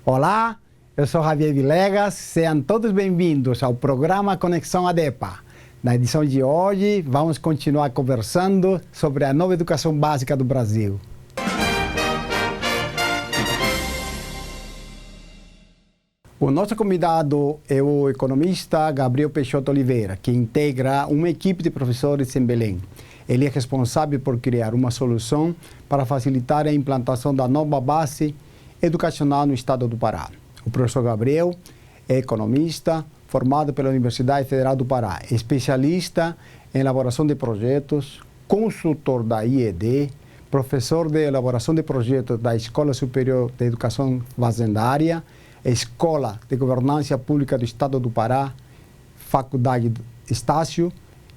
Olá, eu sou Javier Villegas, sejam todos bem-vindos ao programa Conexão ADEPA. Na edição de hoje, vamos continuar conversando sobre a nova educação básica do Brasil. O nosso convidado é o economista Gabriel Peixoto Oliveira, que integra uma equipe de professores em Belém. Ele é responsável por criar uma solução para facilitar a implantação da nova base educacional no estado do Pará. O professor Gabriel é economista, formado pela Universidade Federal do Pará, especialista em elaboração de projetos, consultor da IED, professor de elaboração de projetos da Escola Superior de Educação Fazendária, Escola de Governança Pública do Estado do Pará, Faculdade Estácio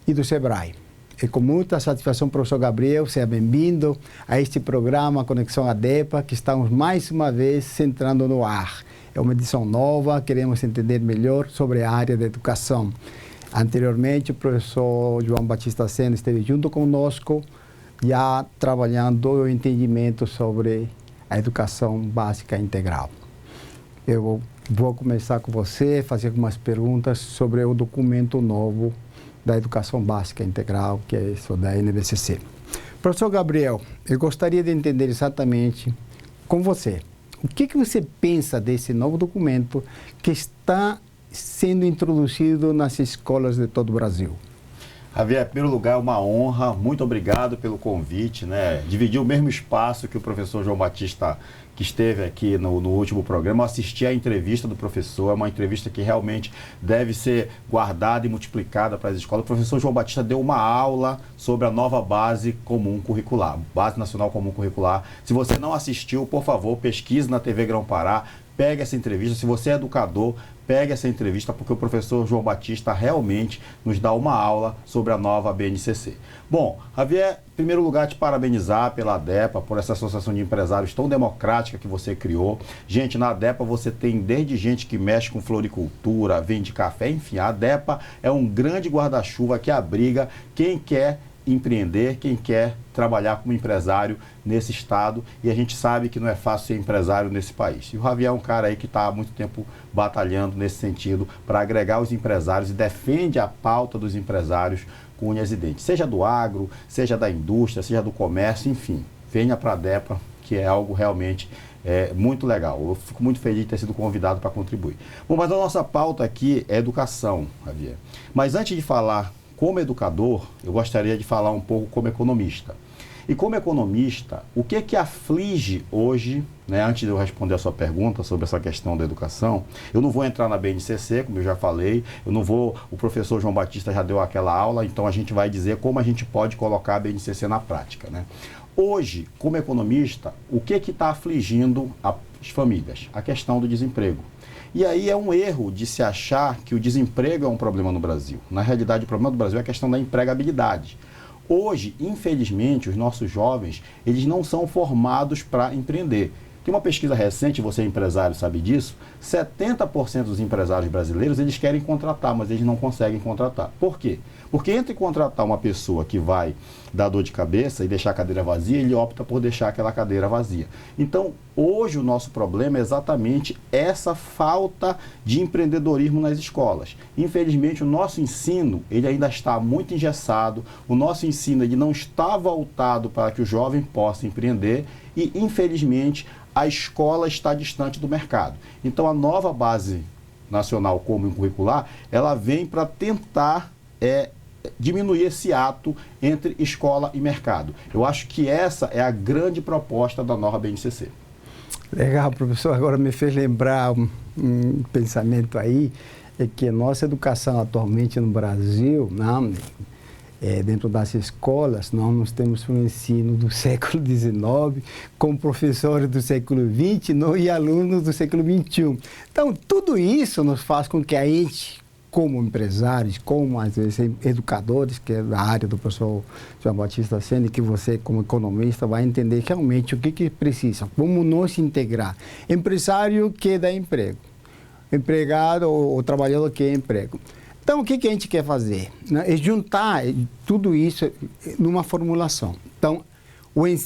e do SEBRAE. É com muita satisfação, professor Gabriel, seja bem-vindo a este programa Conexão ADEPA, que estamos mais uma vez entrando no ar. É uma edição nova, queremos entender melhor sobre a área da educação. Anteriormente, o professor João Batista Sena esteve junto conosco, já trabalhando o entendimento sobre a educação básica integral. Eu vou começar com você, fazer algumas perguntas sobre o documento novo da Educação Básica Integral, que é isso da NBCC. Professor Gabriel, eu gostaria de entender exatamente com você, o que você pensa desse novo documento que está sendo introduzido nas escolas de todo o Brasil? Javier, em primeiro lugar, é uma honra, muito obrigado pelo convite, né? Dividir o mesmo espaço que o professor João Batista, que esteve aqui no último programa, eu assisti a entrevista do professor, é uma entrevista que realmente deve ser guardada e multiplicada para as escolas. O professor João Batista deu uma aula sobre a nova base comum curricular, Base Nacional Comum Curricular. Se você não assistiu, por favor, pesquise na TV Grão-Pará, pegue essa entrevista. Se você é educador, pegue essa entrevista, porque o professor João Batista realmente nos dá uma aula sobre a nova BNCC. Bom, Javier, em primeiro lugar, te parabenizar pela ADEPA, por essa associação de empresários tão democrática que você criou. Gente, na ADEPA você tem desde gente que mexe com floricultura, vende café, enfim, a ADEPA é um grande guarda-chuva que abriga quem quer empreender, quem quer trabalhar como empresário nesse estado, e a gente sabe que não é fácil ser empresário nesse país. E o Javier é um cara aí que está há muito tempo batalhando nesse sentido para agregar os empresários e defende a pauta dos empresários com unhas e dentes, seja do agro, seja da indústria, seja do comércio, enfim, venha para a ADEPA, que é algo realmente muito legal. Eu fico muito feliz de ter sido convidado para contribuir. Bom, mas a nossa pauta aqui é educação, Javier. Mas antes de falar como educador, eu gostaria de falar um pouco como economista. E como economista, o que aflige hoje, né, antes de eu responder a sua pergunta sobre essa questão da educação, eu não vou entrar na BNCC, como eu já falei, o professor João Batista já deu aquela aula, então a gente vai dizer como a gente pode colocar a BNCC na prática, né? Hoje, como economista, o que está afligindo as famílias? A questão do desemprego. E aí é um erro de se achar que o desemprego é um problema no Brasil. Na realidade, o problema do Brasil é a questão da empregabilidade. Hoje, infelizmente, os nossos jovens, eles não são formados para empreender. Tem uma pesquisa recente, você é empresário, sabe disso, 70% dos empresários brasileiros, eles querem contratar, mas eles não conseguem contratar. Por quê? Porque entre contratar uma pessoa que vai dar dor de cabeça e deixar a cadeira vazia, ele opta por deixar aquela cadeira vazia. Então, hoje o nosso problema é exatamente essa falta de empreendedorismo nas escolas. Infelizmente, o nosso ensino, ele ainda está muito engessado, o nosso ensino ele não está voltado para que o jovem possa empreender e, infelizmente, a escola está distante do mercado. Então, a nova Base Nacional Comum Curricular, ela vem para tentar diminuir esse ato entre escola e mercado. Eu acho que essa é a grande proposta da nova BNCC. Legal, professor. Agora me fez lembrar um pensamento aí, é que a nossa educação atualmente no Brasil, dentro das escolas, nós temos um ensino do século XIX, com professores do século XX e alunos do século XXI. Então, tudo isso nos faz com que a gente, como empresários, como às vezes educadores, que é da área do professor João Batista Sena, que você como economista vai entender realmente o que precisa, como nos integrar. Empresário que dá emprego, empregado ou trabalhador que é emprego. Então, o que a gente quer fazer? É juntar tudo isso numa formulação. Então,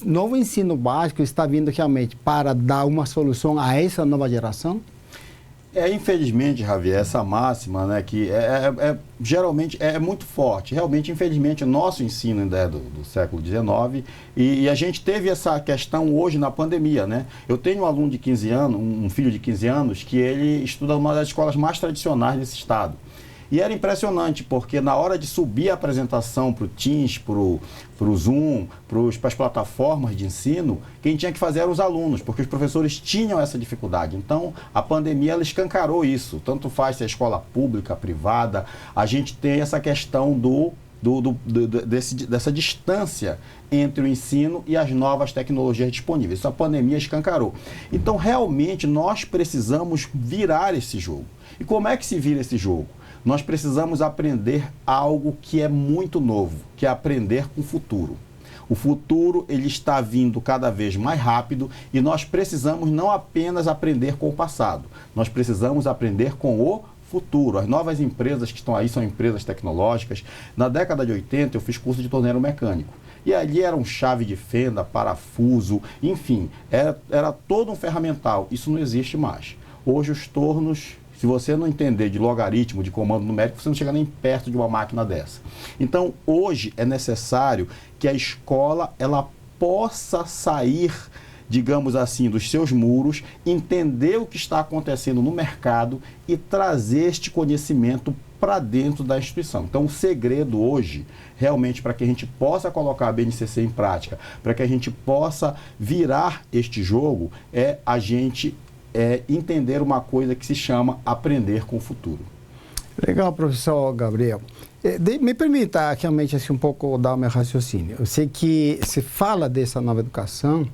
novo ensino básico está vindo realmente para dar uma solução a essa nova geração? Infelizmente, Javier, essa máxima, né, que geralmente é muito forte. Realmente, infelizmente, o nosso ensino ainda é do século XIX e a gente teve essa questão hoje na pandemia, né? Eu tenho um aluno de 15 anos, um filho de 15 anos, que ele estuda numa das escolas mais tradicionais desse estado. E era impressionante, porque na hora de subir a apresentação para o Teams, para o Zoom, para as plataformas de ensino, quem tinha que fazer eram os alunos, porque os professores tinham essa dificuldade. Então, a pandemia ela escancarou isso. Tanto faz se é escola pública, privada, a gente tem essa questão dessa distância entre o ensino e as novas tecnologias disponíveis. Isso a pandemia escancarou. Então, realmente, nós precisamos virar esse jogo. E como é que se vira esse jogo? Nós precisamos aprender algo que é muito novo, que é aprender com o futuro. O futuro ele está vindo cada vez mais rápido e nós precisamos não apenas aprender com o passado, nós precisamos aprender com o futuro. As novas empresas que estão aí são empresas tecnológicas. Na década de 80 eu fiz curso de torneiro mecânico. E ali era um chave de fenda, parafuso, enfim, era todo um ferramental. Isso não existe mais. Hoje os tornos... Se você não entender de logaritmo, de comando numérico, você não chega nem perto de uma máquina dessa. Então, hoje é necessário que a escola ela possa sair, digamos assim, dos seus muros, entender o que está acontecendo no mercado e trazer este conhecimento para dentro da instituição. Então, o segredo hoje, realmente, para que a gente possa colocar a BNCC em prática, para que a gente possa virar este jogo, é a gente entender uma coisa que se chama aprender com o futuro. Legal, professor Gabriel. Me permita realmente assim, um pouco dar o meu raciocínio. Eu sei que se fala dessa nova educação,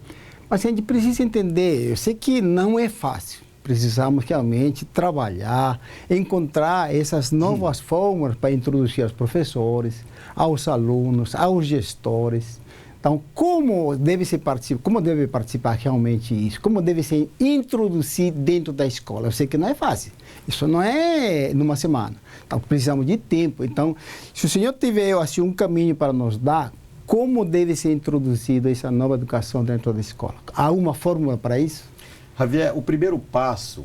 mas a gente precisa entender, eu sei que não é fácil. Precisamos realmente trabalhar, encontrar essas novas formas para introduzir aos professores, aos alunos, aos gestores. Então, como deve participar realmente isso? Como deve se introduzir dentro da escola? Eu sei que não é fácil. Isso não é numa semana. Então, precisamos de tempo. Então, se o senhor tiver assim, um caminho para nos dar, como deve ser introduzida essa nova educação dentro da escola? Há uma fórmula para isso? Javier, o primeiro passo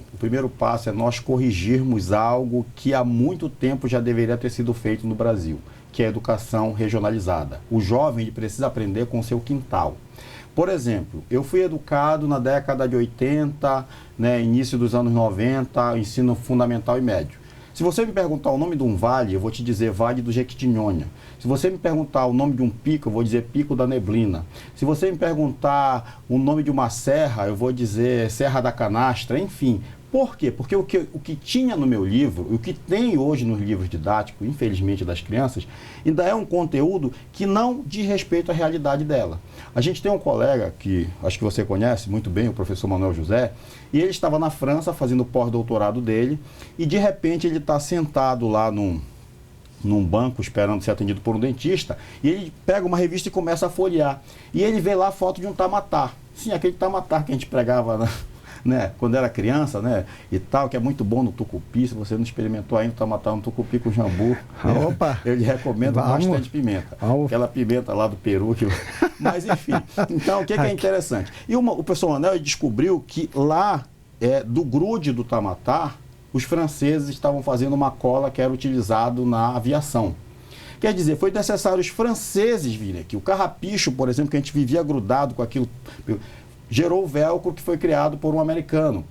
é nós corrigirmos algo que há muito tempo já deveria ter sido feito no Brasil, que é a educação regionalizada. O jovem ele precisa aprender com o seu quintal. Por exemplo, eu fui educado na década de 80, né, início dos anos 90, ensino fundamental e médio. Se você me perguntar o nome de um vale, eu vou te dizer Vale do Jequitinhonha. Se você me perguntar o nome de um pico, eu vou dizer Pico da Neblina. Se você me perguntar o nome de uma serra, eu vou dizer Serra da Canastra, enfim. Por quê? Porque o que tinha no meu livro, o que tem hoje nos livros didáticos, infelizmente, das crianças, ainda é um conteúdo que não diz respeito à realidade dela. A gente tem um colega que, acho que você conhece muito bem, o professor Manuel José, e ele estava na França fazendo o pós-doutorado dele, e de repente ele está sentado lá num banco esperando ser atendido por um dentista, e ele pega uma revista e começa a folhear. E ele vê lá a foto de um tamatá. Sim, aquele tamatá que a gente pregava né, quando era criança, né, e tal, que é muito bom no tucupi. Se você não experimentou ainda, tamatá no tucupi com jambu, opa, eu lhe recomendo bastante pimenta. Vamos. Aquela pimenta lá do Peru. Mas, enfim, então, o que é interessante? E o professor Manuel descobriu que lá, do grude do tamatá, os franceses estavam fazendo uma cola que era utilizado na aviação. Quer dizer, foi necessário os franceses virem aqui. O carrapicho, por exemplo, que a gente vivia grudado com aquilo, gerou o velcro que foi criado por um americano.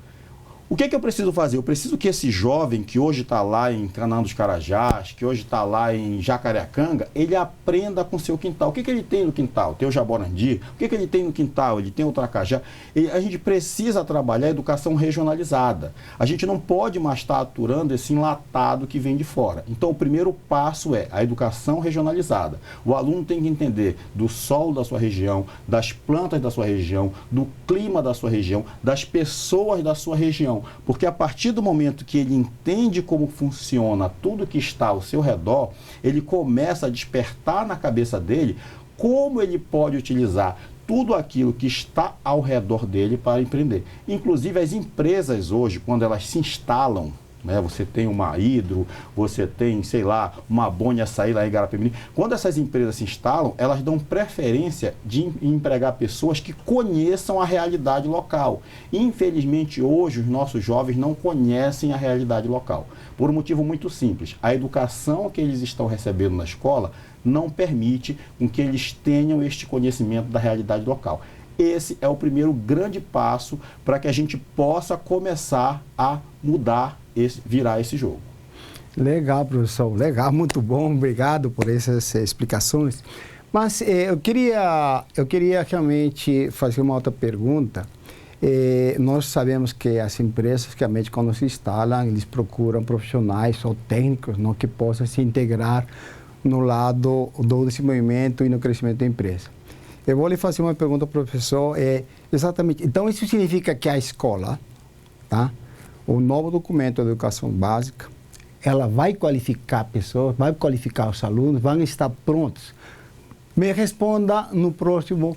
O que eu preciso fazer? Eu preciso que esse jovem que hoje está lá em Canaã dos Carajás, que hoje está lá em Jacareacanga, ele aprenda com o seu quintal. O que ele tem no quintal? Tem o jaborandi? O que ele tem no quintal? Ele tem o tracajá? A gente precisa trabalhar a educação regionalizada. A gente não pode mais estar aturando esse enlatado que vem de fora. Então, o primeiro passo é a educação regionalizada. O aluno tem que entender do solo da sua região, das plantas da sua região, do clima da sua região, das pessoas da sua região. Porque a partir do momento que ele entende como funciona tudo que está ao seu redor, ele começa a despertar na cabeça dele como ele pode utilizar tudo aquilo que está ao redor dele para empreender. Inclusive as empresas hoje, quando elas se instalam né? Você tem uma Hidro, você tem, sei lá, uma Boni Açaí lá em Garapé-Mirim. Quando essas empresas se instalam, elas dão preferência de empregar pessoas que conheçam a realidade local. Infelizmente, hoje, os nossos jovens não conhecem a realidade local. Por um motivo muito simples. A educação que eles estão recebendo na escola não permite com que eles tenham este conhecimento da realidade local. Esse é o primeiro grande passo para que a gente possa começar a mudar, virar esse jogo. Legal, professor. Legal, muito bom. Obrigado por essas explicações. Mas eu queria realmente fazer uma outra pergunta. Nós sabemos que as empresas, realmente, quando se instalam, eles procuram profissionais ou técnicos, não, que possam se integrar no lado do desenvolvimento e no crescimento da empresa. Eu vou lhe fazer uma pergunta, professor, exatamente. Então, isso significa que a escola, tá? O novo documento de educação básica, ela vai qualificar pessoas, vai qualificar os alunos, vão estar prontos. Me responda no próximo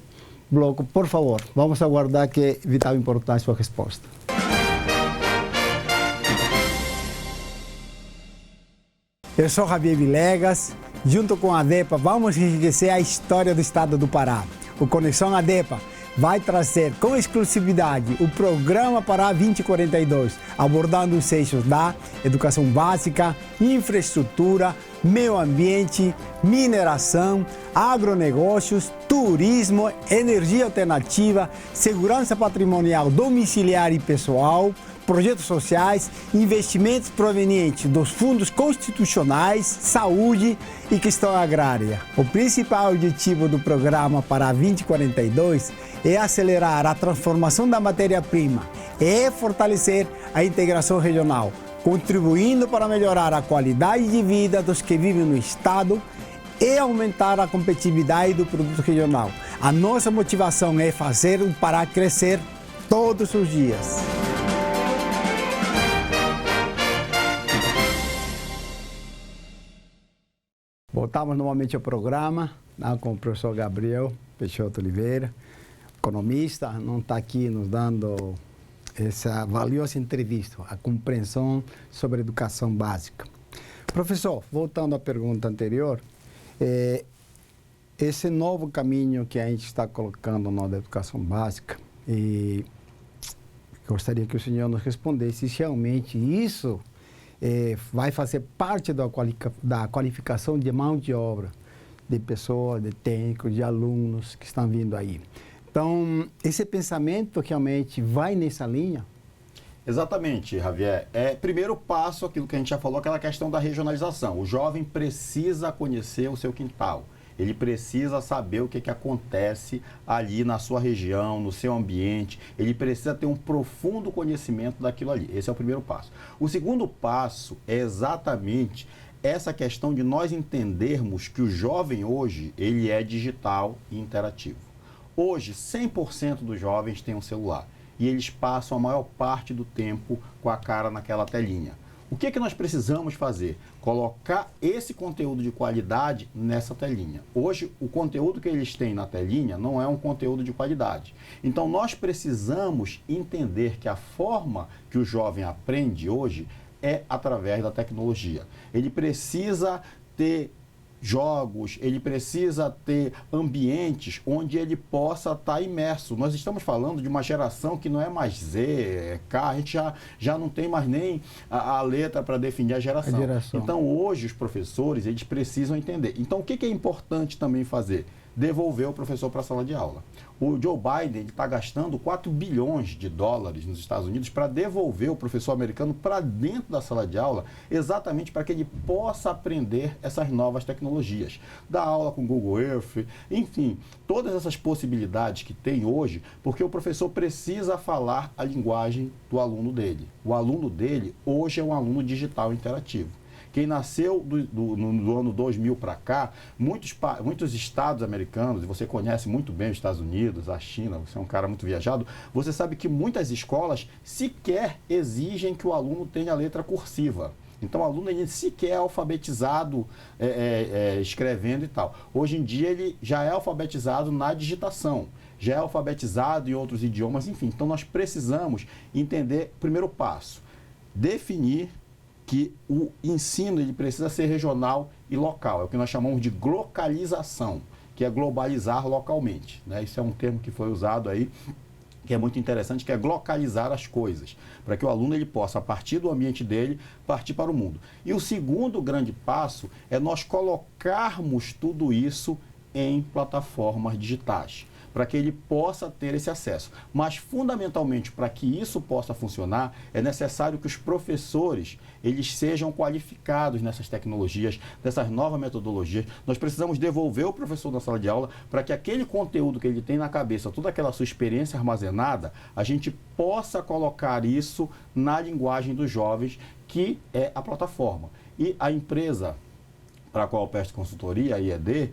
bloco, por favor. Vamos aguardar, que é vital importância a sua resposta. Eu sou Javier Villegas. Junto com a ADEPA, vamos enriquecer a história do estado do Pará. O Conexão ADEPA vai trazer com exclusividade o programa Pará 2042, abordando os eixos da educação básica, infraestrutura, meio ambiente, mineração, agronegócios, turismo, energia alternativa, segurança patrimonial domiciliar e pessoal, projetos sociais, investimentos provenientes dos fundos constitucionais, saúde e questão agrária. O principal objetivo do programa Pará 2042 é acelerar a transformação da matéria-prima e fortalecer a integração regional, contribuindo para melhorar a qualidade de vida dos que vivem no estado e aumentar a competitividade do produto regional. A nossa motivação é fazer o Pará crescer todos os dias. Voltamos novamente ao programa, né, com o professor Gabriel Peixoto Oliveira, economista, não está aqui nos dando essa valiosa entrevista, a compreensão sobre a educação básica. Professor, voltando à pergunta anterior, esse novo caminho que a gente está colocando na educação básica, e gostaria que o senhor nos respondesse se realmente isso vai fazer parte da qualificação de mão de obra de pessoas, de técnicos, de alunos que estão vindo aí. Então, esse pensamento realmente vai nessa linha? Exatamente, Javier. Primeiro passo, aquilo que a gente já falou, aquela questão da regionalização. O jovem precisa conhecer o seu quintal. Ele precisa saber o que acontece ali na sua região, no seu ambiente. Ele precisa ter um profundo conhecimento daquilo ali. Esse é o primeiro passo. O segundo passo é exatamente essa questão de nós entendermos que o jovem hoje, ele é digital e interativo. Hoje, 100% dos jovens têm um celular e eles passam a maior parte do tempo com a cara naquela telinha. O que nós precisamos fazer? Colocar esse conteúdo de qualidade nessa telinha. Hoje, o conteúdo que eles têm na telinha não é um conteúdo de qualidade. Então, nós precisamos entender que a forma que o jovem aprende hoje é através da tecnologia. Ele precisa ter jogos, ele precisa ter ambientes onde ele possa estar imerso. Nós estamos falando de uma geração que não é mais Z, é K, a gente já não tem mais nem a letra para definir a geração. Então, hoje, os professores, eles precisam entender. Então, o que é importante também fazer? Devolver o professor para a sala de aula. O Joe Biden está gastando 4 bilhões de dólares nos Estados Unidos para devolver o professor americano para dentro da sala de aula, exatamente para que ele possa aprender essas novas tecnologias. Dar aula com Google Earth, enfim, todas essas possibilidades que tem hoje, porque o professor precisa falar a linguagem do aluno dele. O aluno dele hoje é um aluno digital interativo. Quem nasceu no ano 2000 para cá, muitos estados americanos, e você conhece muito bem os Estados Unidos, a China, você é um cara muito viajado, você sabe que muitas escolas sequer exigem que o aluno tenha letra cursiva. Então, o aluno ele sequer é alfabetizado escrevendo e tal. Hoje em dia, ele já é alfabetizado na digitação, já é alfabetizado em outros idiomas, enfim. Então, nós precisamos entender, primeiro passo, definir que o ensino ele precisa ser regional e local. É o que nós chamamos de glocalização, que é globalizar localmente, né? Isso é um termo que foi usado aí, que é muito interessante, que é localizar as coisas, para que o aluno ele possa, a partir do ambiente dele, partir para o mundo. E o segundo grande passo é nós colocarmos tudo isso em plataformas digitais, para que ele possa ter esse acesso. Mas, fundamentalmente, para que isso possa funcionar, é necessário que os professores eles sejam qualificados nessas tecnologias, nessas novas metodologias. Nós precisamos devolver o professor na sala de aula para que aquele conteúdo que ele tem na cabeça, toda aquela sua experiência armazenada, a gente possa colocar isso na linguagem dos jovens, que é a plataforma. E a empresa para a qual eu presto consultoria, a IED,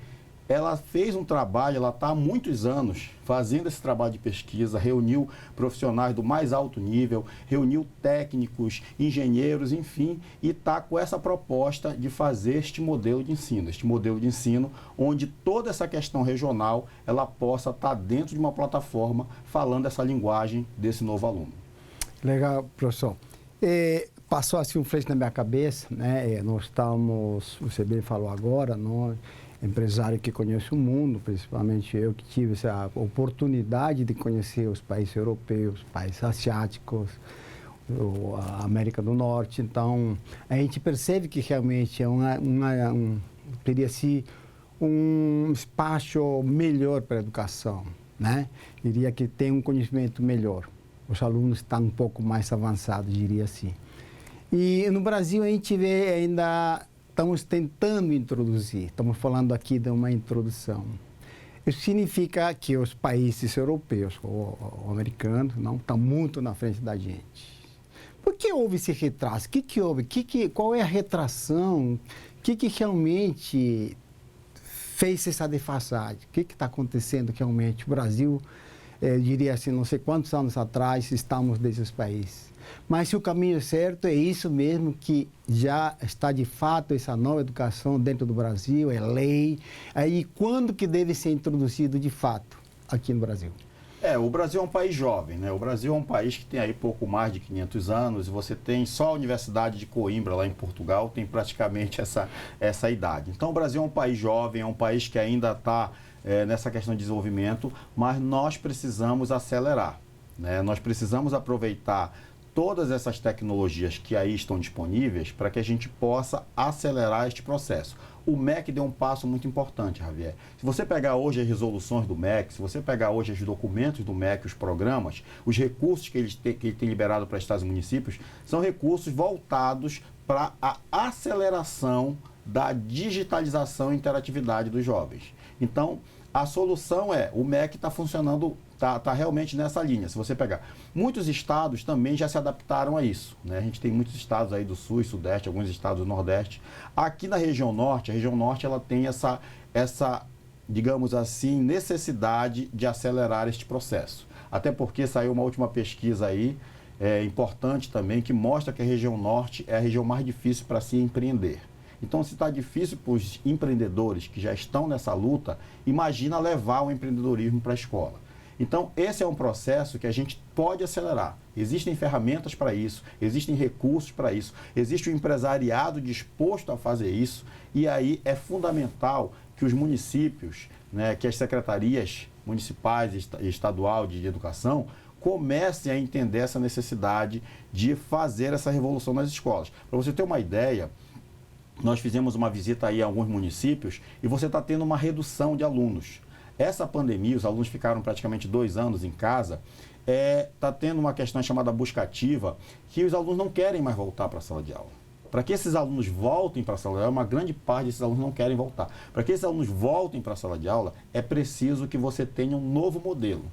ela fez um trabalho, ela está há muitos anos fazendo esse trabalho de pesquisa, reuniu profissionais do mais alto nível, reuniu técnicos, engenheiros, enfim, e está com essa proposta de fazer este modelo de ensino onde toda essa questão regional, ela possa estar dentro de uma plataforma falando essa linguagem desse novo aluno. Legal, professor. Passou assim um flash na minha cabeça, né? Nós estamos, você bem falou agora, nós empresário que conhece o mundo, principalmente eu que tive essa oportunidade de conhecer os países europeus, países asiáticos, a América do Norte. Então, a gente percebe que realmente é teria-se um espaço melhor para a educação, né? Diria que tem um conhecimento melhor. Os alunos estão um pouco mais avançados, diria assim. E no Brasil a gente vê ainda... Estamos tentando introduzir, estamos falando aqui de uma introdução. Isso significa que os países europeus ou americanos não estão muito na frente da gente. Por que houve esse retraso? O que houve? Qual é a retração? O que realmente fez essa defasagem? O que está acontecendo realmente? O Brasil, eu diria assim, não sei quantos anos atrás estamos desses países. Mas se o caminho é certo, é isso mesmo que já está de fato essa nova educação dentro do Brasil, é lei. Aí quando que deve ser introduzido de fato aqui no Brasil? O Brasil é um país jovem, né? O Brasil é um país que tem aí pouco mais de 500 anos e você tem só a Universidade de Coimbra, lá em Portugal, tem praticamente essa idade. Então o Brasil é um país jovem, é um país que ainda está nessa questão de desenvolvimento, mas nós precisamos acelerar, né? Nós precisamos aproveitar todas essas tecnologias que aí estão disponíveis para que a gente possa acelerar este processo. O MEC deu um passo muito importante, Javier. Se você pegar hoje as resoluções do MEC, se você pegar hoje os documentos do MEC, os programas, os recursos que ele tem liberado para estados e municípios, são recursos voltados para a aceleração da digitalização e interatividade dos jovens. Então, a solução o MEC está funcionando, está realmente nessa linha. Se você pegar, muitos estados também já se adaptaram a isso, né? A gente tem muitos estados aí do Sul e Sudeste, alguns estados do Nordeste. Aqui na região Norte, ela tem essa, digamos assim, necessidade de acelerar este processo. Até porque saiu uma última pesquisa aí, importante também, que mostra que a região Norte é a região mais difícil para se empreender. Então, se está difícil para os empreendedores que já estão nessa luta, imagina levar o empreendedorismo para a escola. Então, esse é um processo que a gente pode acelerar. Existem ferramentas para isso, existem recursos para isso, existe um empresariado disposto a fazer isso, e aí é fundamental que os municípios, né, que as secretarias municipais e estadual de educação comecem a entender essa necessidade de fazer essa revolução nas escolas. Para você ter uma ideia, nós fizemos uma visita aí a alguns municípios e você está tendo uma redução de alunos. Essa pandemia, os alunos ficaram praticamente 2 anos em casa, está tendo uma questão chamada busca ativa, que os alunos não querem mais voltar para a sala de aula. Para que esses alunos voltem para a sala de aula, uma grande parte desses alunos não querem voltar. Para que esses alunos voltem para a sala de aula, é preciso que você tenha um novo modelo.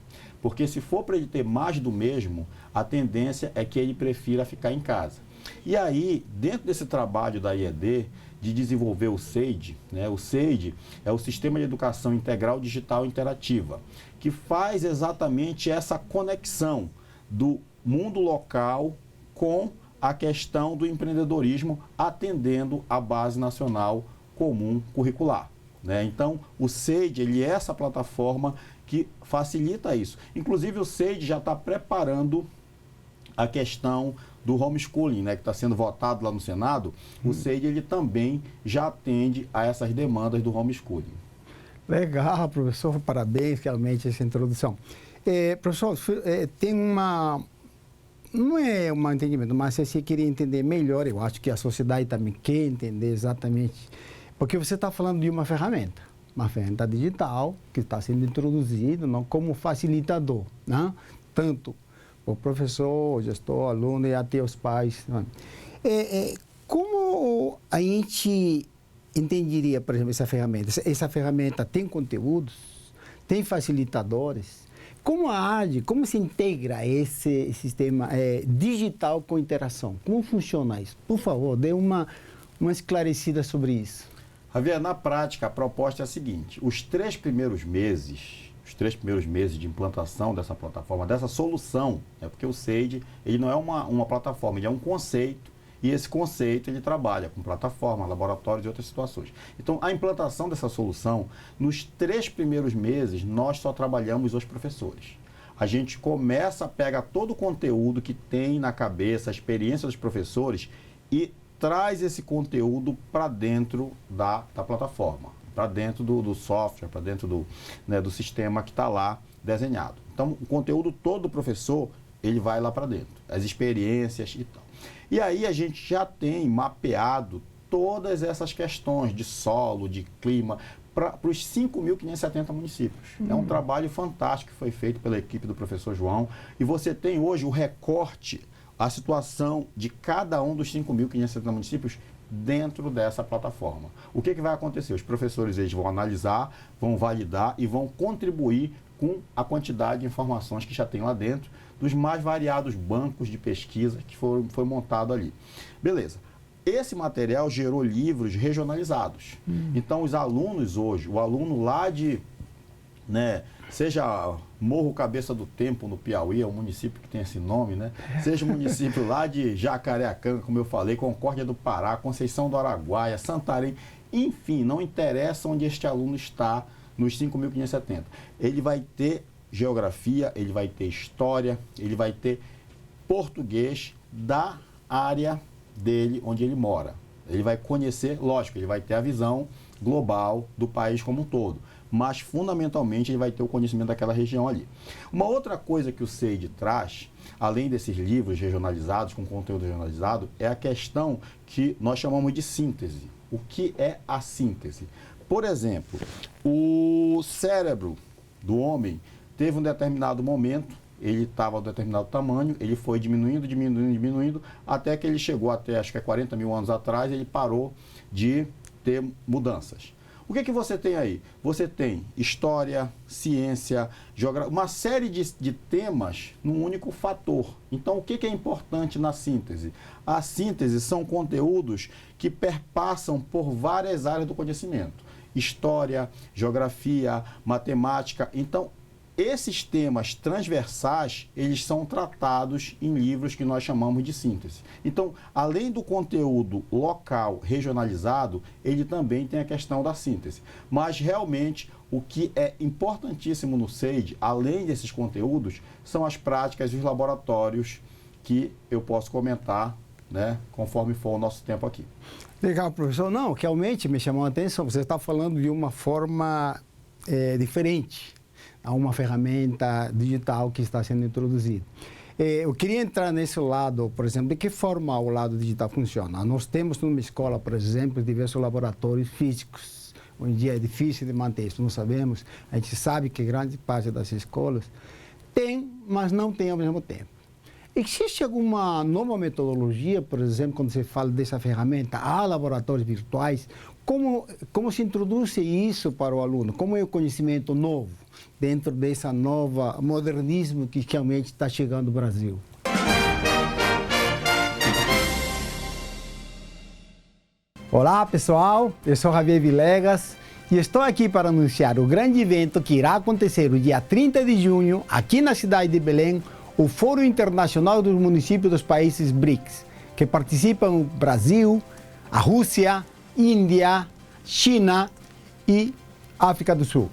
Porque se for para ele ter mais do mesmo, a tendência é que ele prefira ficar em casa. E aí, dentro desse trabalho da IED, de desenvolver o SEID, né? O SEID é o Sistema de Educação Integral Digital Interativa, que faz exatamente essa conexão do mundo local com a questão do empreendedorismo, atendendo a Base Nacional Comum Curricular, né? Então, o SEID, ele é essa plataforma que facilita isso. Inclusive, o SEID já está preparando a questão do homeschooling, né, que está sendo votado lá no Senado, o SEID ele também já atende a essas demandas do homeschooling. Legal, professor, parabéns realmente essa introdução. Professor, tem uma... Não é um entendimento, mas você queria entender melhor, eu acho que a sociedade também quer entender exatamente, porque você está falando de uma ferramenta digital que está sendo introduzida, não, como facilitador, né? Tanto o professor, o gestor, o aluno e até os pais. Não é? Como a gente entenderia, por exemplo, essa ferramenta? Essa ferramenta tem conteúdos, tem facilitadores. Como age, como se integra esse sistema digital com interação? Como funciona isso? Por favor, dê uma esclarecida sobre isso. Javier, na prática, a proposta é a seguinte: os três primeiros meses de implantação dessa plataforma, dessa solução, porque o SEID ele não é uma plataforma, ele é um conceito, e esse conceito ele trabalha com plataforma, laboratórios e outras situações. Então, a implantação dessa solução, nos 3 primeiros meses, nós só trabalhamos os professores. A gente pega todo o conteúdo que tem na cabeça, a experiência dos professores e traz esse conteúdo para dentro da plataforma, para dentro do software, para dentro do sistema que está lá desenhado. Então, o conteúdo todo do professor, ele vai lá para dentro, as experiências e tal. E aí a gente já tem mapeado todas essas questões de solo, de clima, para os 5.570 municípios. É um trabalho fantástico que foi feito pela equipe do professor João. E você tem hoje o recorte, a situação de cada um dos 5.570 municípios dentro dessa plataforma. O que vai acontecer? Os professores eles vão analisar, vão validar e vão contribuir com a quantidade de informações que já tem lá dentro, dos mais variados bancos de pesquisa que foi montado ali. Beleza. Esse material gerou livros regionalizados. Então, os alunos hoje, o aluno lá de, seja Morro Cabeça do Tempo, no Piauí, é um município que tem esse nome, seja o município lá de Jacareacanga, como eu falei, Concórdia do Pará, Conceição do Araguaia, Santarém, enfim, não interessa onde este aluno está nos 5.570. Ele vai ter geografia, ele vai ter história, ele vai ter português da área dele, onde ele mora. Ele vai conhecer, lógico, ele vai ter a visão global do país como um todo, mas fundamentalmente ele vai ter o conhecimento daquela região ali. Uma outra coisa que o SEID traz, além desses livros regionalizados, com conteúdo regionalizado, é a questão que nós chamamos de síntese. O que é a síntese? Por exemplo, o cérebro do homem teve um determinado momento, ele estava de determinado tamanho, ele foi diminuindo, até que ele chegou até, acho que é 40 mil anos atrás, ele parou de ter mudanças. O que você tem aí? Você tem história, ciência, geografia, uma série de temas num único fator. Então, o que é importante na síntese? A síntese são conteúdos que perpassam por várias áreas do conhecimento. História, geografia, matemática. Então, esses temas transversais, eles são tratados em livros que nós chamamos de síntese. Então, além do conteúdo local, regionalizado, ele também tem a questão da síntese. Mas, realmente, o que é importantíssimo no SEID, além desses conteúdos, são as práticas e os laboratórios que eu posso comentar, conforme for o nosso tempo aqui. Legal, professor. Não, realmente me chamou a atenção. Você está falando de uma forma diferente a uma ferramenta digital que está sendo introduzida. Eu queria entrar nesse lado, por exemplo, de que forma o lado digital funciona. Nós temos numa escola, por exemplo, diversos laboratórios físicos. Hoje em dia é difícil de manter isso, não sabemos. A gente sabe que grande parte das escolas tem, mas não tem ao mesmo tempo. Existe alguma nova metodologia, por exemplo, quando você fala dessa ferramenta, há laboratórios virtuais? Como se introduz isso para o aluno? Como é o conhecimento novo dentro dessa nova modernismo que realmente está chegando no Brasil? Olá, pessoal. Eu sou Javier Villegas e estou aqui para anunciar o grande evento que irá acontecer no dia 30 de junho, aqui na cidade de Belém, o Fórum Internacional dos Municípios dos Países BRICS, que participam o Brasil, a Rússia, Índia, China e África do Sul.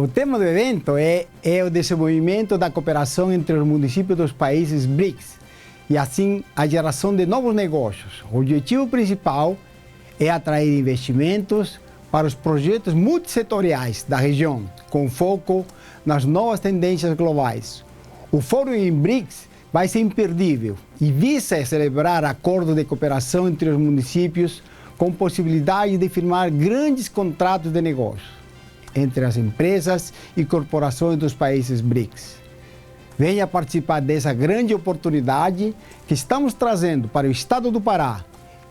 O tema do evento é o desenvolvimento da cooperação entre os municípios dos países BRICS. e assim a geração de novos negócios. O objetivo principal é atrair investimentos para os projetos multissetoriais da região, com foco nas novas tendências globais. O Fórum em BRICS vai ser imperdível e visa celebrar acordos de cooperação entre os municípios com possibilidade de firmar grandes contratos de negócios entre as empresas e corporações dos países BRICS. Venha participar dessa grande oportunidade que estamos trazendo para o estado do Pará,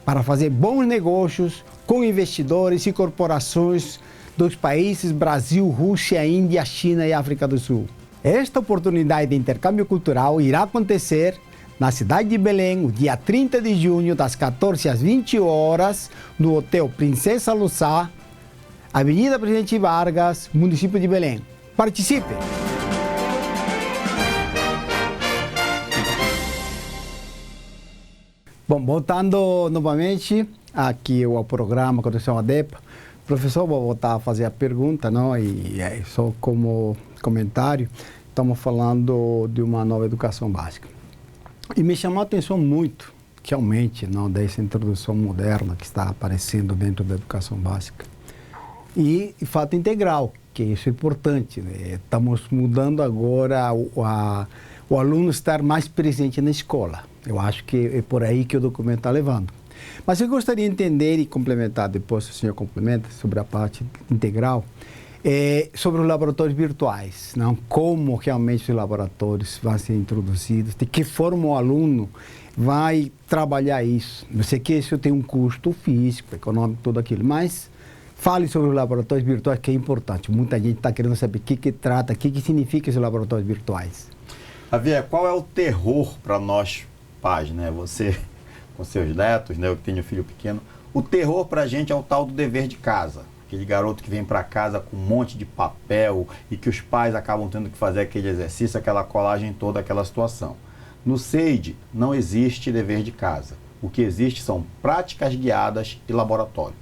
para fazer bons negócios com investidores e corporações dos países Brasil, Rússia, Índia, China e África do Sul. Esta oportunidade de intercâmbio cultural irá acontecer na cidade de Belém, o dia 30 de junho, das 14 às 20 horas, no Hotel Princesa Luçá, Avenida Presidente Vargas, município de Belém. Participe! Bom, voltando novamente aqui ao programa Conexão ADEPA, professor, vou voltar a fazer a pergunta, não? E só como comentário, estamos falando de uma nova educação básica. E me chamou a atenção muito, realmente, não, dessa introdução moderna que está aparecendo dentro da educação básica. E fato integral, que isso é importante, né? Estamos mudando agora o aluno estar mais presente na escola. Eu acho que é por aí que o documento está levando. Mas eu gostaria de entender e complementar, depois o senhor complementa, sobre a parte integral, sobre os laboratórios virtuais, não? Como realmente os laboratórios vão ser introduzidos, de que forma o aluno vai trabalhar isso. Eu sei que isso tem um custo físico, econômico, tudo aquilo, mas fale sobre os laboratórios virtuais, que é importante. Muita gente está querendo saber o que trata, o que significa esses laboratórios virtuais. Javier, qual é o terror para nós pais, né? Você com seus netos, né? Eu que tenho filho pequeno. O terror para a gente é o tal do dever de casa. Aquele garoto que vem para casa com um monte de papel e que os pais acabam tendo que fazer aquele exercício, aquela colagem toda, aquela situação. No CEID não existe dever de casa. O que existe são práticas guiadas e laboratório.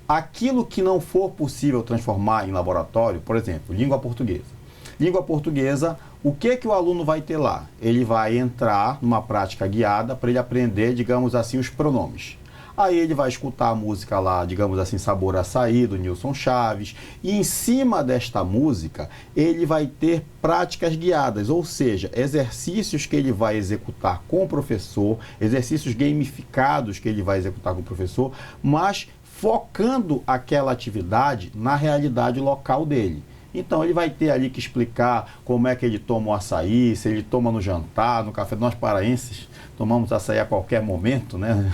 Aquilo que não for possível transformar em laboratório, por exemplo, língua portuguesa. Língua portuguesa, o que o aluno vai ter lá? Ele vai entrar numa prática guiada para ele aprender, digamos assim, os pronomes. Aí ele vai escutar a música lá, digamos assim, Sabor Açaí, do Nilson Chaves, e em cima desta música ele vai ter práticas guiadas, ou seja, exercícios que ele vai executar com o professor, exercícios gamificados que ele vai executar com o professor, mas focando aquela atividade na realidade local dele. Então ele vai ter ali que explicar como é que ele toma o açaí, se ele toma no jantar, no café. Nós paraenses tomamos açaí a qualquer momento, né?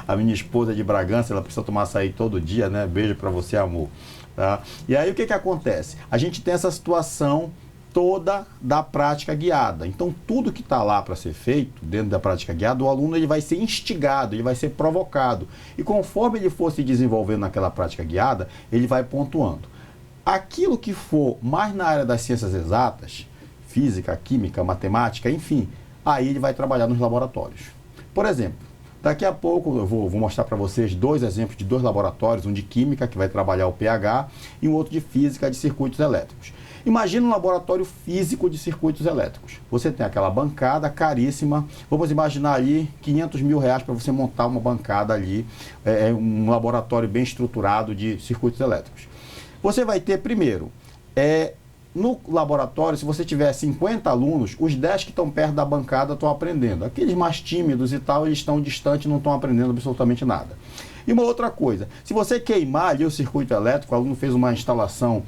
A minha esposa de Bragança, ela precisa tomar açaí todo dia, né? Beijo para você, amor. Tá? E aí o que acontece? A gente tem essa situação toda da prática guiada. Então tudo que está lá para ser feito dentro da prática guiada, o aluno ele vai ser instigado, ele vai ser provocado. E conforme ele for se desenvolvendo naquela prática guiada, ele vai pontuando. Aquilo que for mais na área das ciências exatas, física, química, matemática, enfim, aí ele vai trabalhar nos laboratórios. Por exemplo, daqui a pouco eu vou mostrar para vocês dois exemplos de dois laboratórios, um de química, que vai trabalhar o pH, e um outro de física, de circuitos elétricos. Imagina um laboratório físico de circuitos elétricos. Você tem aquela bancada caríssima, vamos imaginar ali R$500 mil para você montar uma bancada ali, um laboratório bem estruturado de circuitos elétricos. Você vai ter, primeiro, no laboratório, se você tiver 50 alunos, os 10 que estão perto da bancada estão aprendendo. Aqueles mais tímidos e tal, eles estão distantes e não estão aprendendo absolutamente nada. E uma outra coisa, se você queimar ali o circuito elétrico, o aluno fez uma instalação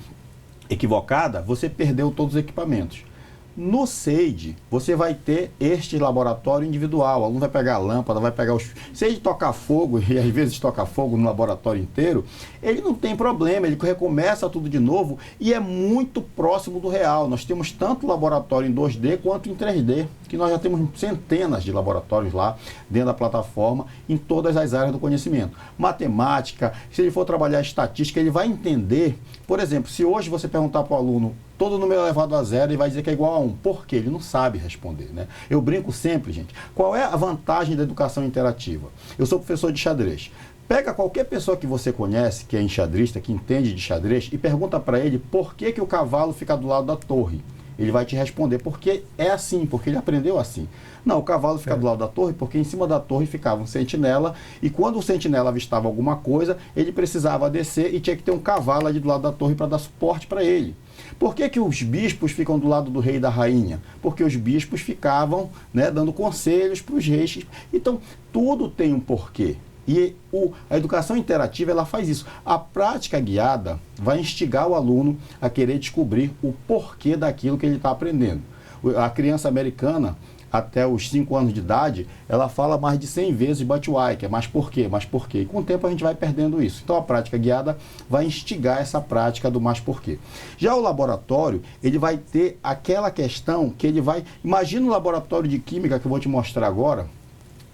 equivocada, você perdeu todos os equipamentos. No CEID, você vai ter este laboratório individual. O aluno vai pegar a lâmpada, vai pegar os... Se ele tocar fogo, e às vezes toca fogo no laboratório inteiro, ele não tem problema, ele recomeça tudo de novo e é muito próximo do real. Nós temos tanto laboratório em 2D quanto em 3D, que nós já temos centenas de laboratórios lá dentro da plataforma, em todas as áreas do conhecimento. Matemática, se ele for trabalhar estatística, ele vai entender. Por exemplo, se hoje você perguntar para o aluno todo número elevado a zero, ele vai dizer que é igual a 1. Por quê? Ele não sabe responder, né? Eu brinco sempre, gente. Qual é a vantagem da educação interativa? Eu sou professor de xadrez. Pega qualquer pessoa que você conhece, que é enxadrista, que entende de xadrez, e pergunta para ele por que o cavalo fica do lado da torre. ele vai te responder porque é assim, porque ele aprendeu assim. Não, o cavalo fica do lado da torre porque em cima da torre ficava um sentinela e quando o sentinela avistava alguma coisa, ele precisava descer e tinha que ter um cavalo ali do lado da torre para dar suporte para ele. Por que que os bispos ficam do lado do rei e da rainha? Porque os bispos ficavam, né, dando conselhos para os reis. Então, tudo tem um porquê. E a educação interativa, ela faz isso. A prática guiada vai instigar o aluno a querer descobrir o porquê daquilo que ele está aprendendo. A criança americana, até os 5 anos de idade, ela fala mais de 100 vezes but why, que é mas por quê, mas por quê. E com o tempo a gente vai perdendo isso. Então a prática guiada vai instigar essa prática do mas por quê. Já o laboratório, ele vai ter aquela questão que ele vai... Imagina o laboratório de química que eu vou te mostrar agora,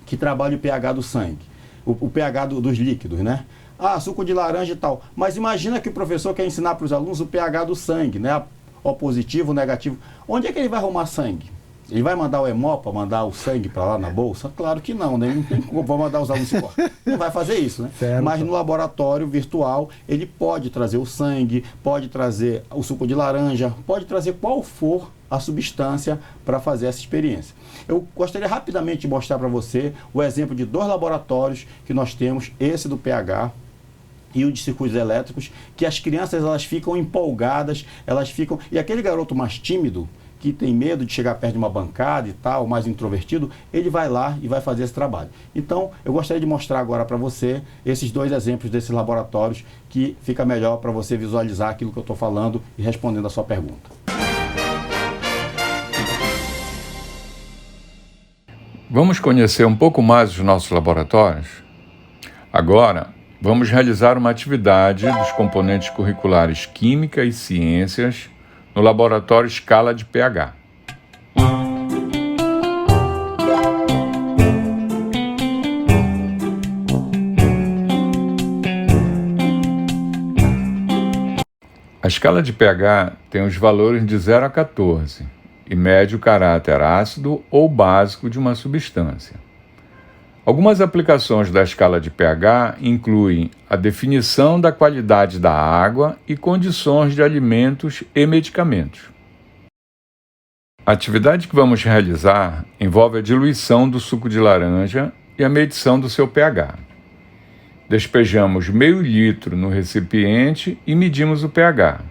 que trabalha o pH do sangue. O pH dos líquidos, né? Ah, suco de laranja e tal. Mas imagina que o professor quer ensinar para os alunos o pH do sangue, né? O positivo, o negativo. Onde é que ele vai arrumar sangue? Ele vai mandar o Hemopa, mandar o sangue para lá na bolsa? Claro que não, né? Não tem como, vou mandar os alunos embora. Não vai fazer isso, né? Certo. Mas no laboratório virtual, ele pode trazer o sangue, pode trazer o suco de laranja, pode trazer qual for a substância para fazer essa experiência. Eu gostaria rapidamente de mostrar para você o exemplo de 2 laboratórios que nós temos, esse do pH e o de circuitos elétricos, que as crianças elas ficam empolgadas, elas ficam... E aquele garoto mais tímido, que tem medo de chegar perto de uma bancada e tal, mais introvertido, ele vai lá e vai fazer esse trabalho. Então, eu gostaria de mostrar agora para você esses 2 exemplos desses laboratórios que fica melhor para você visualizar aquilo que eu estou falando e respondendo a sua pergunta. Vamos conhecer um pouco mais os nossos laboratórios? Agora, vamos realizar uma atividade dos componentes curriculares Química e Ciências no Laboratório Escala de pH. A escala de pH tem os valores de 0 a 14 e mede o caráter ácido ou básico de uma substância. Algumas aplicações da escala de pH incluem a definição da qualidade da água e condições de alimentos e medicamentos. A atividade que vamos realizar envolve a diluição do suco de laranja e a medição do seu pH. Despejamos meio litro no recipiente e medimos o pH.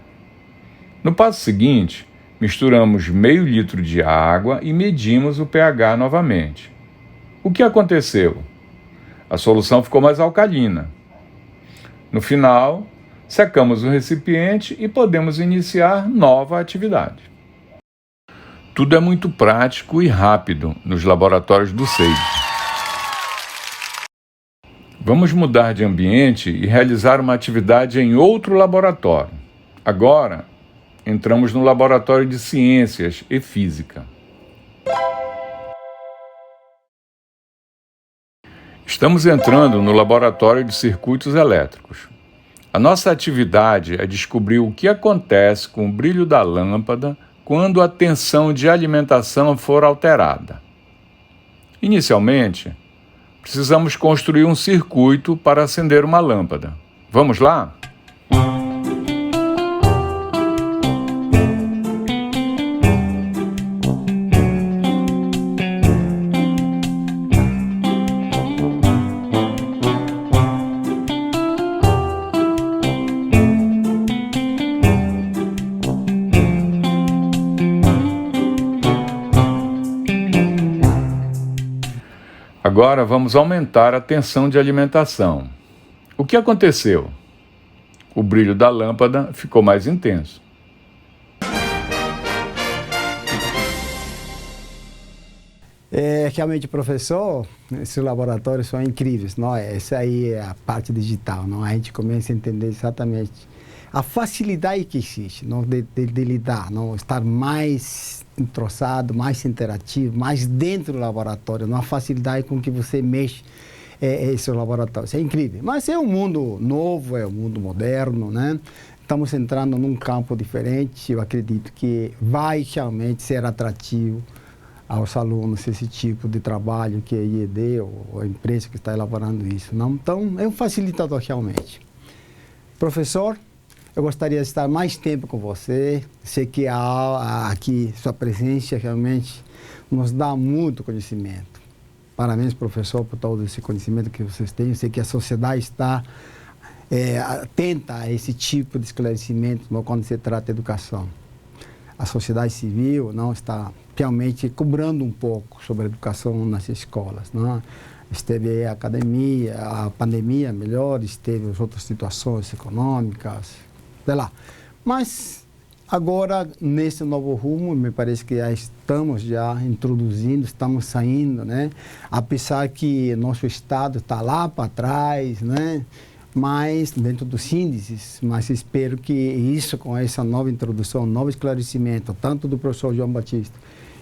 No passo seguinte, misturamos meio litro de água e medimos o pH novamente. O que aconteceu? A solução ficou mais alcalina. No final, secamos o recipiente e podemos iniciar nova atividade. Tudo é muito prático e rápido nos laboratórios do SEIB. Vamos mudar de ambiente e realizar uma atividade em outro laboratório. Agora, entramos no laboratório de Ciências e Física. Estamos entrando no laboratório de circuitos elétricos. A nossa atividade é descobrir o que acontece com o brilho da lâmpada quando a tensão de alimentação for alterada. Inicialmente, precisamos construir um circuito para acender uma lâmpada. Vamos lá? Agora vamos aumentar a tensão de alimentação. O que aconteceu? O brilho da lâmpada ficou mais intenso. Realmente, professor, esses laboratórios são incríveis, não? Essa aí é a parte digital, não? A gente começa a entender exatamente a facilidade que existe, não? De lidar, não? Estar mais entroçado, mais interativo, mais dentro do laboratório, uma facilidade com que você mexe esse laboratório. Isso é incrível. Mas é um mundo novo, é um mundo moderno, né? Estamos entrando num campo diferente, eu acredito que vai realmente ser atrativo aos alunos esse tipo de trabalho que a IED ou a empresa que está elaborando isso, não? Então, é um facilitador realmente. Professor, Eu gostaria de estar mais tempo com você. Sei que aqui, sua presença realmente nos dá muito conhecimento. Parabéns, professor, por todo esse conhecimento que vocês têm. Eu sei que a sociedade está atenta a esse tipo de esclarecimento quando se trata de educação. A sociedade civil não está realmente cobrando um pouco sobre a educação nas escolas. Não? Esteve a academia, a pandemia melhor, esteve as outras situações econômicas, sei lá. Mas agora, nesse novo rumo, me parece que já estamos introduzindo, estamos saindo, né? Apesar que nosso Estado está lá para trás, né? Mas dentro dos índices, mas espero que isso, com essa nova introdução, novo esclarecimento, tanto do professor João Batista,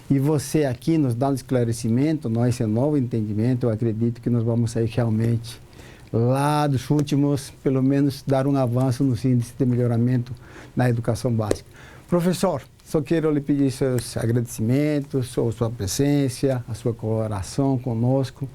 e você aqui nos dando esclarecimento, esse novo entendimento, eu acredito que nós vamos sair realmente lá dos últimos, pelo menos dar um avanço nos índices de melhoramento na educação básica. Professor, só quero lhe pedir seus agradecimentos, a sua presença, a sua colaboração conosco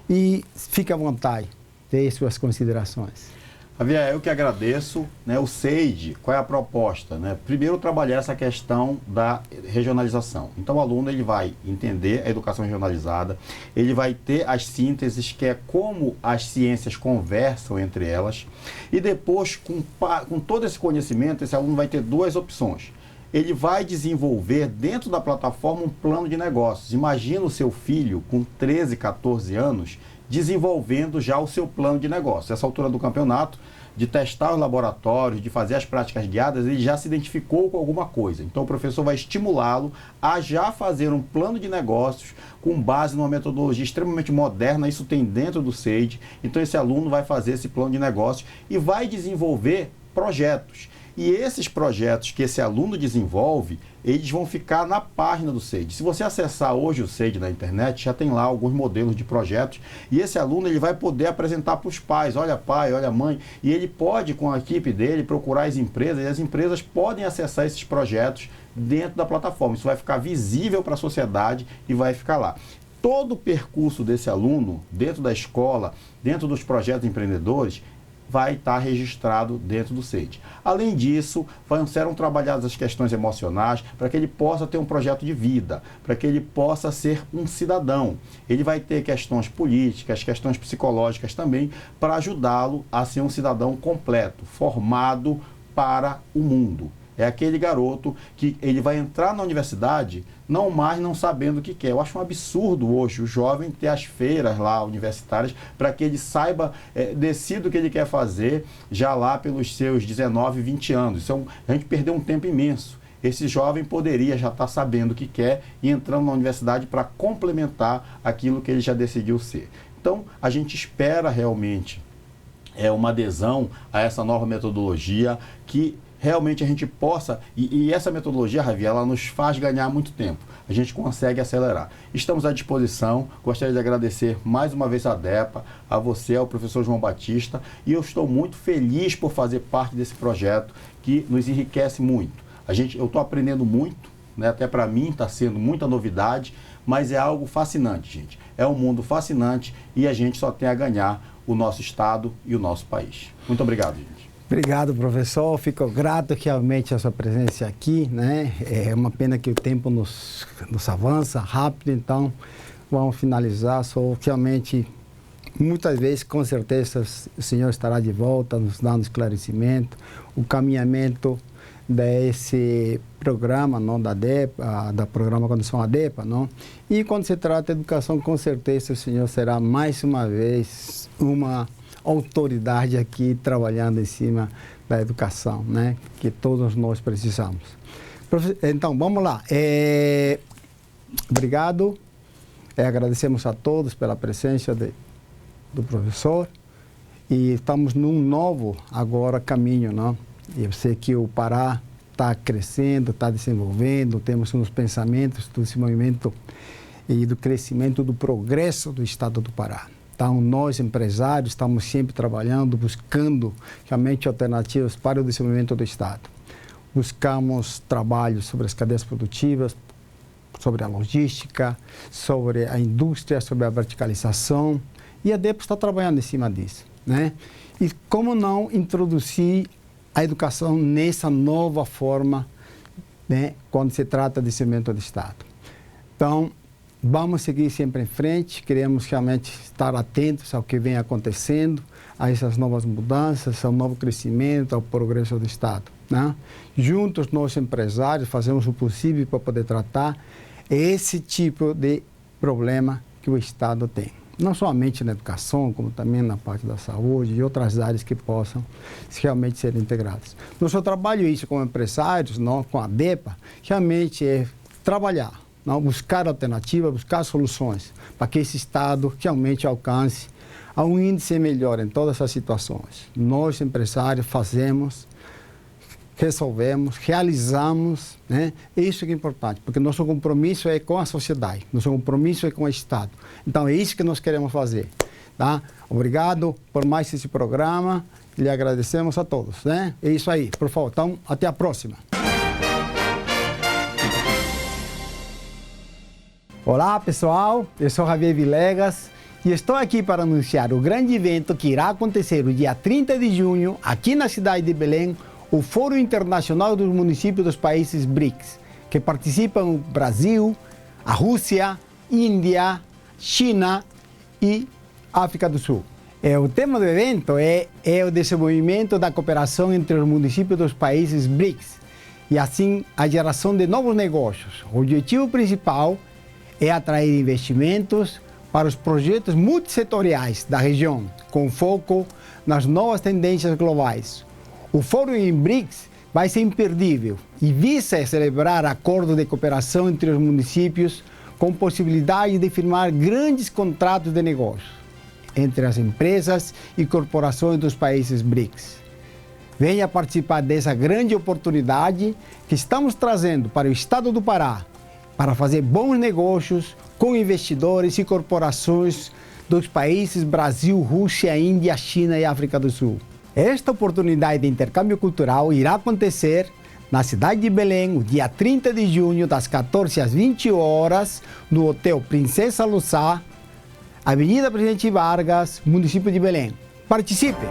e fique à vontade. Dê suas considerações. Javier, eu que agradeço. Né, o SEID, qual é a proposta? Né? Primeiro, trabalhar essa questão da regionalização. Então, o aluno ele vai entender a educação regionalizada, ele vai ter as sínteses, que é como as ciências conversam entre elas, e depois, com todo esse conhecimento, esse aluno vai ter duas opções. Ele vai desenvolver dentro da plataforma um plano de negócios. Imagina o seu filho com 13, 14 anos, desenvolvendo já o seu plano de negócio. Essa altura do campeonato, de testar os laboratórios, de fazer as práticas guiadas, ele já se identificou com alguma coisa. Então o professor vai estimulá-lo a já fazer um plano de negócios com base numa metodologia extremamente moderna, isso tem dentro do SEID. Então esse aluno vai fazer esse plano de negócios e vai desenvolver projetos. E esses projetos que esse aluno desenvolve, eles vão ficar na página do SEID. Se você acessar hoje o SEID na internet, já tem lá alguns modelos de projetos, e esse aluno ele vai poder apresentar para os pais, olha pai, olha mãe, e ele pode, com a equipe dele, procurar as empresas, e as empresas podem acessar esses projetos dentro da plataforma. Isso vai ficar visível para a sociedade e vai ficar lá. Todo o percurso desse aluno, dentro da escola, dentro dos projetos empreendedores, vai estar registrado dentro do SEID. Além disso, serão trabalhadas as questões emocionais para que ele possa ter um projeto de vida, para que ele possa ser um cidadão. Ele vai ter questões políticas, questões psicológicas também, para ajudá-lo a ser um cidadão completo, formado para o mundo. É aquele garoto que ele vai entrar na universidade não sabendo o que quer. Eu acho um absurdo hoje o jovem ter as feiras lá universitárias para que ele saiba, decida o que ele quer fazer já lá pelos seus 19, 20 anos. A gente perdeu um tempo imenso. Esse jovem poderia já estar sabendo o que quer e entrando na universidade para complementar aquilo que ele já decidiu ser. Então, a gente espera realmente uma adesão a essa nova metodologia que realmente a gente possa, e essa metodologia, Javier, ela nos faz ganhar muito tempo. A gente consegue acelerar. Estamos à disposição. Gostaria de agradecer mais uma vez a DEPA, a você, ao professor João Batista, e eu estou muito feliz por fazer parte desse projeto que nos enriquece muito. Eu estou aprendendo muito, né? Até para mim está sendo muita novidade, mas é algo fascinante, gente. É um mundo fascinante e a gente só tem a ganhar o nosso estado e o nosso país. Muito obrigado, gente. Obrigado, professor. Fico grato realmente a sua presença aqui, né? É uma pena que o tempo nos avança rápido, então vamos finalizar. Só realmente, muitas vezes, com certeza, o senhor estará de volta, nos dando esclarecimento, o caminhamento desse programa, não, da DEPA, da programa Condição ADEPA, não? E quando se trata de educação, com certeza o senhor será mais uma vez uma autoridade aqui trabalhando em cima da educação, né? Que todos nós precisamos. Então, vamos lá. Obrigado. Agradecemos a todos pela presença do professor e estamos num novo agora caminho, não? Eu sei que o Pará está crescendo, está desenvolvendo, temos uns pensamentos do desenvolvimento e do crescimento, do progresso do estado do Pará. Então, nós, empresários, estamos sempre trabalhando, buscando realmente alternativas para o desenvolvimento do Estado. Buscamos trabalhos sobre as cadeias produtivas, sobre a logística, sobre a indústria, sobre a verticalização, e a DEPA está trabalhando em cima disso, né? E como não introduzir a educação nessa nova forma, né, quando se trata de desenvolvimento do Estado. Então, vamos seguir sempre em frente, queremos realmente estar atentos ao que vem acontecendo, a essas novas mudanças, ao novo crescimento, ao progresso do Estado, né? Juntos, nós empresários, fazemos o possível para poder tratar esse tipo de problema que o Estado tem. Não somente na educação, como também na parte da saúde e outras áreas que possam realmente ser integradas. Nosso trabalho, isso como empresários, não, com a DEPA, realmente é trabalhar, não, buscar alternativas, buscar soluções para que esse Estado realmente alcance a um índice melhor em todas as situações. Nós, empresários, fazemos, resolvemos, realizamos, né? Isso que é importante, porque nosso compromisso é com a sociedade, nosso compromisso é com o Estado. Então, é isso que nós queremos fazer, tá? Obrigado por mais esse programa, lhe agradecemos a todos, né? É isso aí, por favor. Então, até a próxima. Olá, pessoal, eu sou Javier Villegas e estou aqui para anunciar o grande evento que irá acontecer no dia 30 de junho, aqui na cidade de Belém, o Fórum Internacional dos Municípios dos Países BRICS, que participam o Brasil, a Rússia, Índia, China e África do Sul. O tema do evento é o desenvolvimento da cooperação entre os municípios dos países BRICS e, assim, a geração de novos negócios. O objetivo principal é atrair investimentos para os projetos multissetoriais da região, com foco nas novas tendências globais. O Fórum em BRICS vai ser imperdível e visa celebrar acordos de cooperação entre os municípios com possibilidade de firmar grandes contratos de negócio entre as empresas e corporações dos países BRICS. Venha participar dessa grande oportunidade que estamos trazendo para o estado do Pará, para fazer bons negócios com investidores e corporações dos países Brasil, Rússia, Índia, China e África do Sul. Esta oportunidade de intercâmbio cultural irá acontecer na cidade de Belém, no dia 30 de junho, das 14 às 20 horas, no Hotel Princesa Luçá, Avenida Presidente Vargas, município de Belém. Participe!